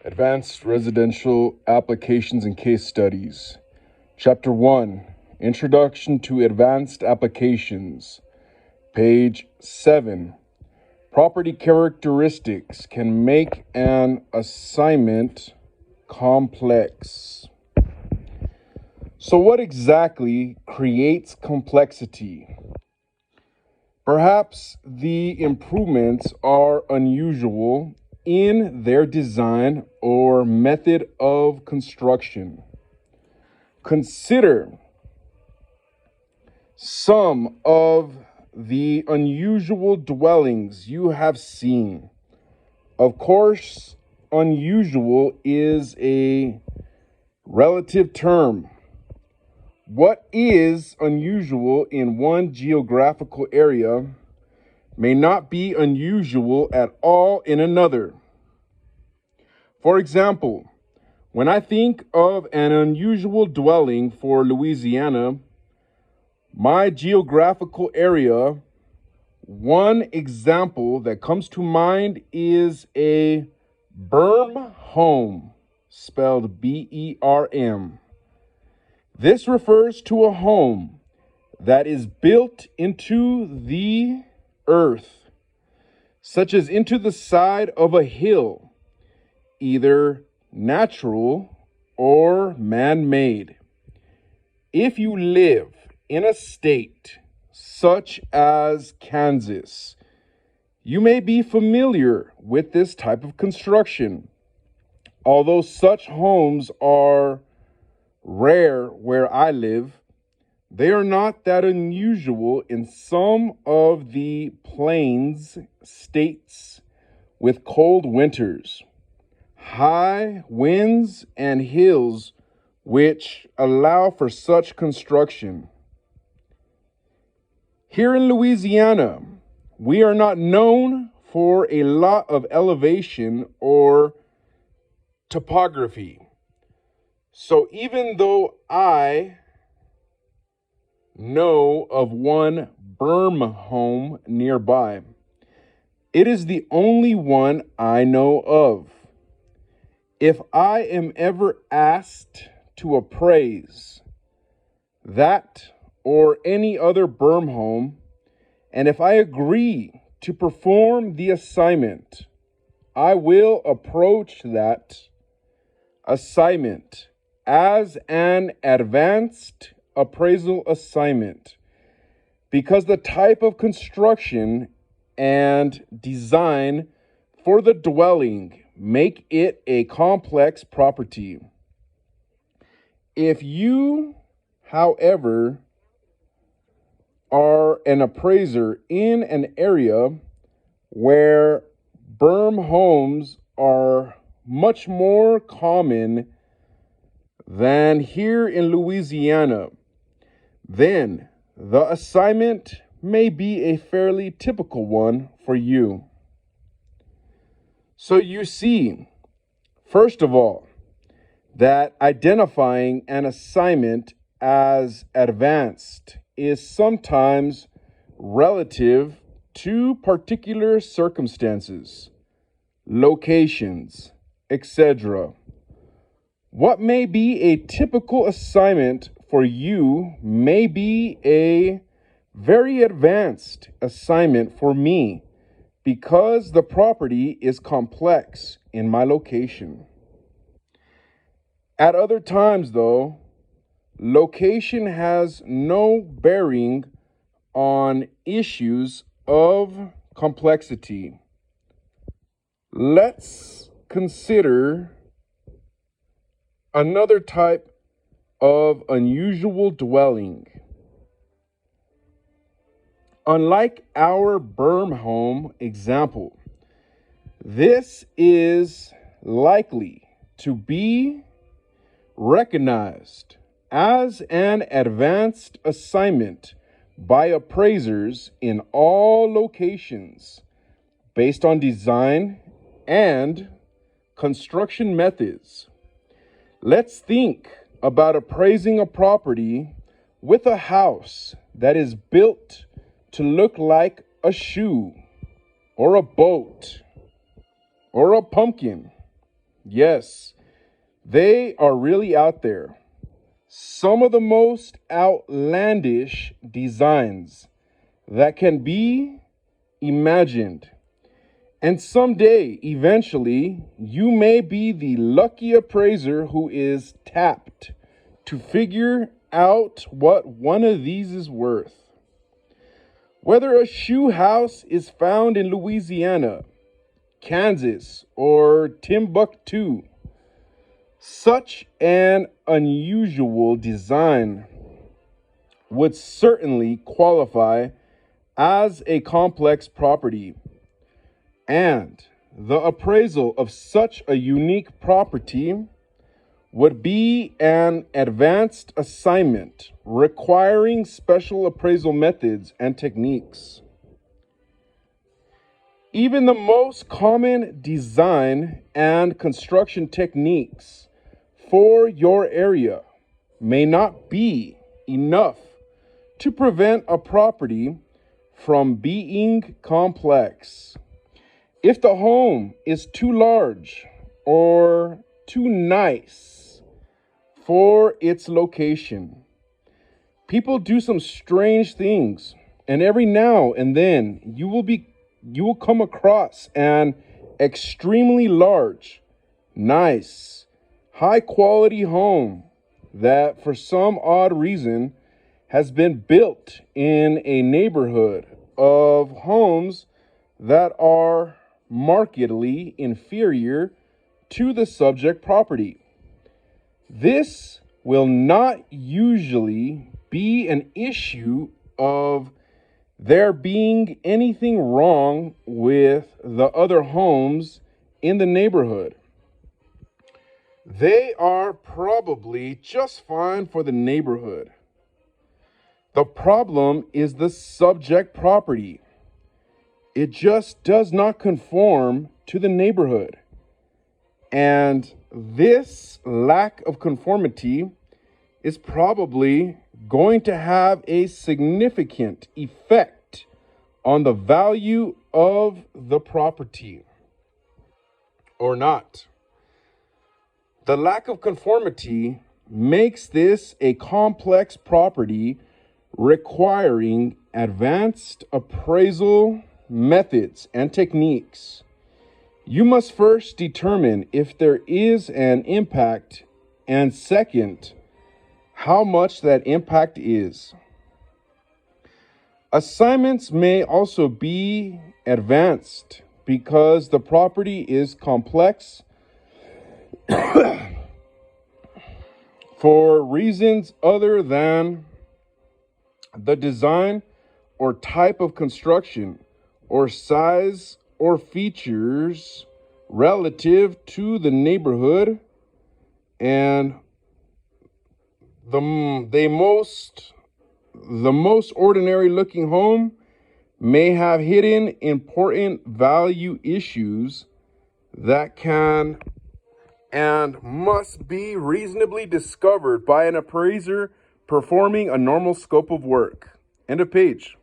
Advanced Residential Applications and Case Studies. Chapter 1, Introduction to Advanced Applications. Page 7. Property characteristics can make an assignment complex. So what exactly creates complexity? Perhaps the improvements are unusual in their design or method of construction. Consider some of the unusual dwellings you have seen. Of course, unusual is a relative term. What is unusual in one geographical area may not be unusual at all in another. For example, when I think of an unusual dwelling for Louisiana, my geographical area, one example that comes to mind is a berm home, spelled B-E-R-M. This refers to a home that is built into the earth, such as into the side of a hill, either natural or man-made. If you live in a state such as Kansas, you may be familiar with this type of construction. Although such homes are rare where I live, they are not that unusual in some of the plains states with cold winters, high winds, and hills which allow for such construction. Here in Louisiana, we are not known for a lot of elevation or topography. So even though I know of one berm home nearby, it is the only one I know of. If I am ever asked to appraise that or any other berm home, and if I agree to perform the assignment, I will approach that assignment as an advanced appraisal assignment, because the type of construction and design for the dwelling make it a complex property. If you, however, are an appraiser in an area where berm homes are much more common than here in Louisiana, then the assignment may be a fairly typical one for you. So you see, first of all, that identifying an assignment as advanced is sometimes relative to particular circumstances, locations, etc. What may be a typical assignment for you may be a very advanced assignment for me because the property is complex in my location. At other times, though, location has no bearing on issues of complexity. Let's consider another type of unusual dwelling. Unlike our berm home example, this is likely to be recognized as an advanced assignment by appraisers in all locations based on design and construction methods. Let's think about appraising a property with a house that is built to look like a shoe or a boat or a pumpkin. Yes, they are really out there. Some of the most outlandish designs that can be imagined. And someday, eventually, you may be the lucky appraiser who is tapped to figure out what one of these is worth. Whether a shoe house is found in Louisiana, Kansas, or Timbuktu, such an unusual design would certainly qualify as a complex property, and the appraisal of such a unique property would be an advanced assignment requiring special appraisal methods and techniques. Even the most common design and construction techniques for your area may not be enough to prevent a property from being complex. If the home is too large or too nice for its location, people do some strange things, and every now and then you will come across an extremely large, nice, high quality home that for some odd reason has been built in a neighborhood of homes that are markedly inferior to the subject property. This will not usually be an issue of there being anything wrong with the other homes in the neighborhood. They are probably just fine for the neighborhood. The problem is the subject property. It just does not conform to the neighborhood. And this lack of conformity is probably going to have a significant effect on the value of the property or not. The lack of conformity makes this a complex property requiring advanced appraisal methods and techniques. You must first determine if there is an impact, and second, how much that impact is. Assignments may also be advanced because the property is complex for reasons other than the design or type of construction or size or features relative to the neighborhood, and the most ordinary looking home may have hidden important value issues that can and must be reasonably discovered by an appraiser performing a normal scope of work. End of page.